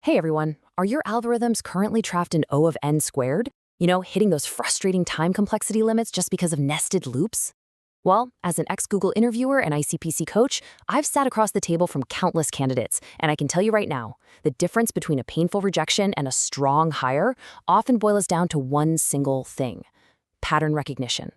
Hey everyone, are your algorithms currently trapped in O of n squared? Hitting those frustrating time complexity limits just because of nested loops? Well, as an ex-Google interviewer and ICPC coach, I've sat across the table from countless candidates, and I can tell you right now, the difference between a painful rejection and a strong hire often boils down to one single thing: pattern recognition.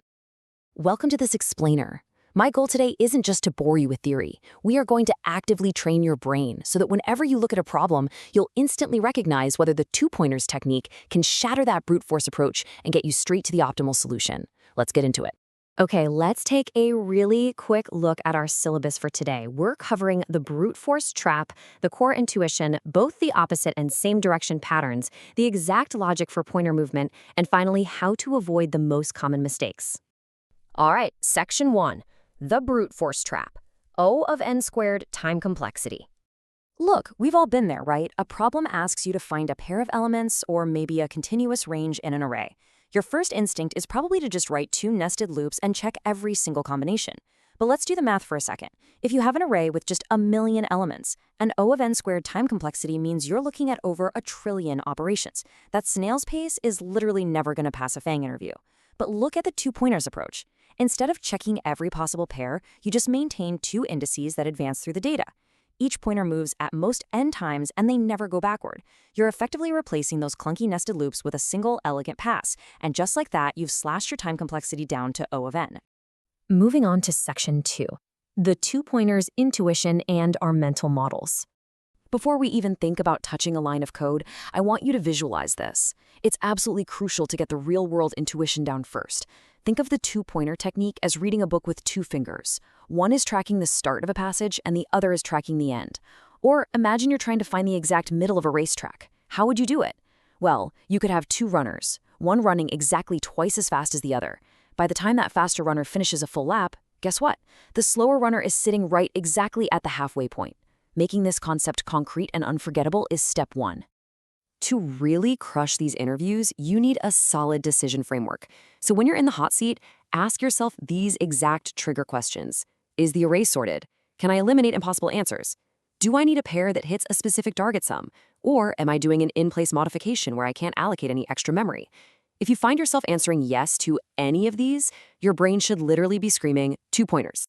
Welcome to this explainer. My goal today isn't just to bore you with theory. We are going to actively train your brain so that whenever you look at a problem, you'll instantly recognize whether the two-pointers technique can shatter that brute force approach and get you straight to the optimal solution. Let's get into it. Okay, let's take a really quick look at our syllabus for today. We're covering the brute force trap, the core intuition, both the opposite and same direction patterns, the exact logic for pointer movement, and finally, how to avoid the most common mistakes. All right, section 1. The brute force trap. O of n squared time complexity. Look, we've all been there, right? A problem asks you to find a pair of elements or maybe a continuous range in an array. Your first instinct is probably to just write two nested loops and check every single combination. But let's do the math for a second. If you have an array with just 1,000,000 elements, an O of n squared time complexity means you're looking at over 1,000,000,000,000 operations. That snail's pace is literally never going to pass a FANG interview. But look at the two-pointers approach. Instead of checking every possible pair, you just maintain two indices that advance through the data. Each pointer moves at most n times and they never go backward. You're effectively replacing those clunky nested loops with a single elegant pass, and just like that, you've slashed your time complexity down to O of n. Moving on to section 2, the two-pointers intuition and our mental models. Before we even think about touching a line of code, I want you to visualize this. It's absolutely crucial to get the real-world intuition down first. Think of the two-pointer technique as reading a book with two fingers. One is tracking the start of a passage and the other is tracking the end. Or imagine you're trying to find the exact middle of a racetrack. How would you do it? Well, you could have two runners, one running exactly twice as fast as the other. By the time that faster runner finishes a full lap, guess what? The slower runner is sitting right exactly at the halfway point. Making this concept concrete and unforgettable is step 1. To really crush these interviews, you need a solid decision framework. So when you're in the hot seat, ask yourself these exact trigger questions. Is the array sorted? Can I eliminate impossible answers? Do I need a pair that hits a specific target sum? Or am I doing an in-place modification where I can't allocate any extra memory? If you find yourself answering yes to any of these, your brain should literally be screaming two pointers.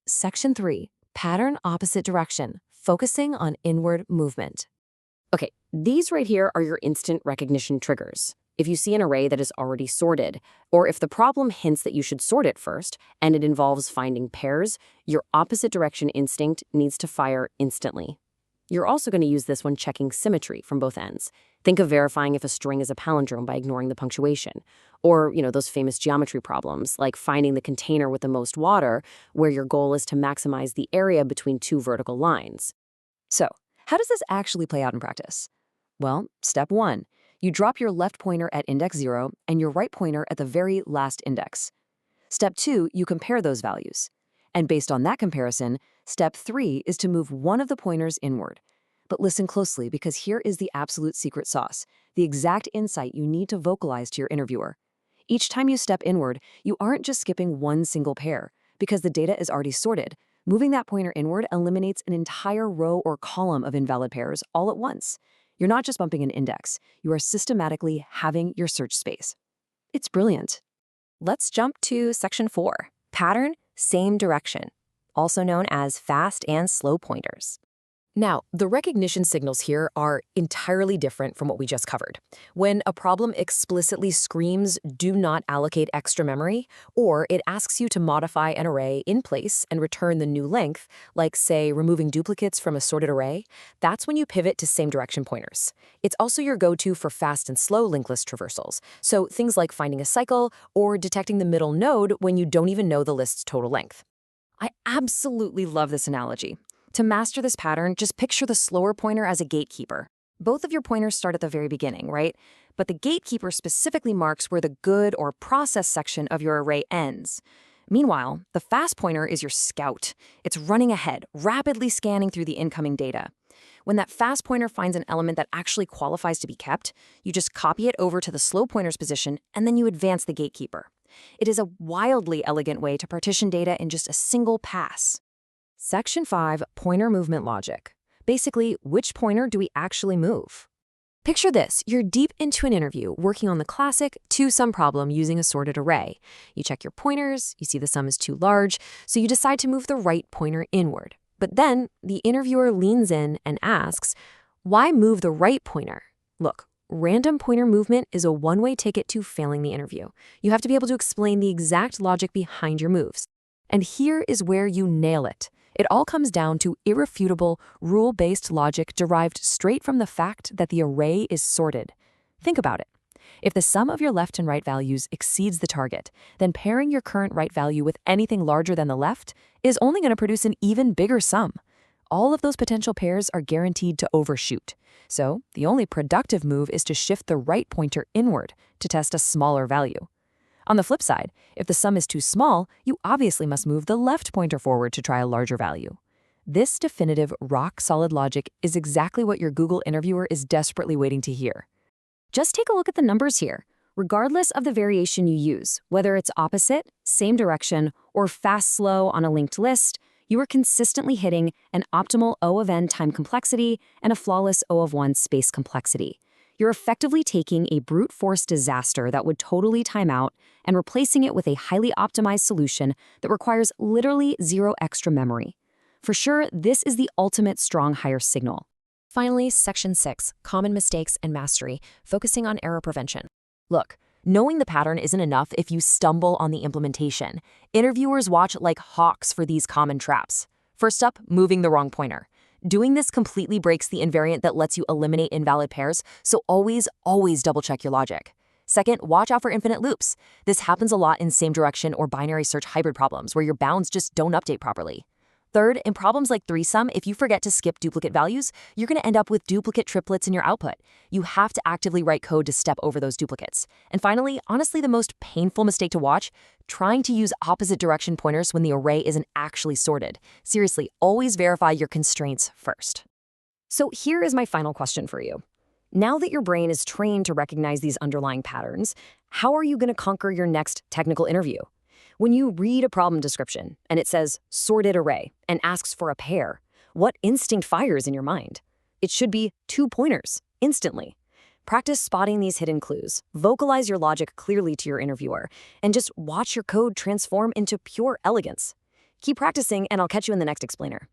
Section 3, pattern opposite direction, focusing on inward movement. Okay, these right here are your instant recognition triggers. If you see an array that is already sorted, or if the problem hints that you should sort it first, and it involves finding pairs, your opposite direction instinct needs to fire instantly. You're also going to use this when checking symmetry from both ends. Think of verifying if a string is a palindrome by ignoring the punctuation. Or, those famous geometry problems, like finding the container with the most water, where your goal is to maximize the area between two vertical lines. So, how does this actually play out in practice? Well, step 1, you drop your left pointer at index 0 and your right pointer at the very last index. Step 2, you compare those values. And based on that comparison, step 3 is to move one of the pointers inward. But listen closely, because here is the absolute secret sauce, the exact insight you need to vocalize to your interviewer. Each time you step inward, you aren't just skipping one single pair, because the data is already sorted. Moving that pointer inward eliminates an entire row or column of invalid pairs all at once. You're not just bumping an index, you are systematically halving your search space. It's brilliant. Let's jump to section 4, pattern, same direction, also known as fast and slow pointers. Now, the recognition signals here are entirely different from what we just covered. When a problem explicitly screams, do not allocate extra memory, or it asks you to modify an array in place and return the new length, like, say, removing duplicates from a sorted array, that's when you pivot to same direction pointers. It's also your go-to for fast and slow linked list traversals, so things like finding a cycle or detecting the middle node when you don't even know the list's total length. I absolutely love this analogy. To master this pattern, just picture the slower pointer as a gatekeeper. Both of your pointers start at the very beginning, right? But the gatekeeper specifically marks where the good or process section of your array ends. Meanwhile, the fast pointer is your scout. It's running ahead, rapidly scanning through the incoming data. When that fast pointer finds an element that actually qualifies to be kept, you just copy it over to the slow pointer's position, and then you advance the gatekeeper. It is a wildly elegant way to partition data in just a single pass. Section 5, pointer movement logic. Basically, which pointer do we actually move? Picture this. You're deep into an interview, working on the classic two-sum problem using a sorted array. You check your pointers, you see the sum is too large, so you decide to move the right pointer inward. But then the interviewer leans in and asks, why move the right pointer? Look, random pointer movement is a one-way ticket to failing the interview. You have to be able to explain the exact logic behind your moves. And here is where you nail it. It all comes down to irrefutable, rule-based logic derived straight from the fact that the array is sorted. Think about it. If the sum of your left and right values exceeds the target, then pairing your current right value with anything larger than the left is only going to produce an even bigger sum. All of those potential pairs are guaranteed to overshoot. So the only productive move is to shift the right pointer inward to test a smaller value. On the flip side, if the sum is too small, you obviously must move the left pointer forward to try a larger value. This definitive, rock-solid logic is exactly what your Google interviewer is desperately waiting to hear. Just take a look at the numbers here. Regardless of the variation you use, whether it's opposite, same direction, or fast-slow on a linked list, you are consistently hitting an optimal O of n time complexity and a flawless O of 1 space complexity. You're effectively taking a brute force disaster that would totally time out and replacing it with a highly optimized solution that requires literally zero extra memory. For sure, this is the ultimate strong hire signal. Finally, Section 6, Common Mistakes and Mastery, focusing on error prevention. Look, knowing the pattern isn't enough if you stumble on the implementation. Interviewers watch like hawks for these common traps. First up, moving the wrong pointer. Doing this completely breaks the invariant that lets you eliminate invalid pairs, so always double-check your logic. Second, watch out for infinite loops. This happens a lot in same direction or binary search hybrid problems where your bounds just don't update properly. Third, in problems like threesum, if you forget to skip duplicate values, you're going to end up with duplicate triplets in your output. You have to actively write code to step over those duplicates. And finally, honestly the most painful mistake to watch, trying to use opposite direction pointers when the array isn't actually sorted. Seriously, always verify your constraints first. So here is my final question for you. Now that your brain is trained to recognize these underlying patterns, how are you going to conquer your next technical interview? When you read a problem description and it says sorted array and asks for a pair, what instinct fires in your mind? It should be 2 pointers, instantly. Practice spotting these hidden clues, vocalize your logic clearly to your interviewer, and just watch your code transform into pure elegance. Keep practicing, and I'll catch you in the next explainer.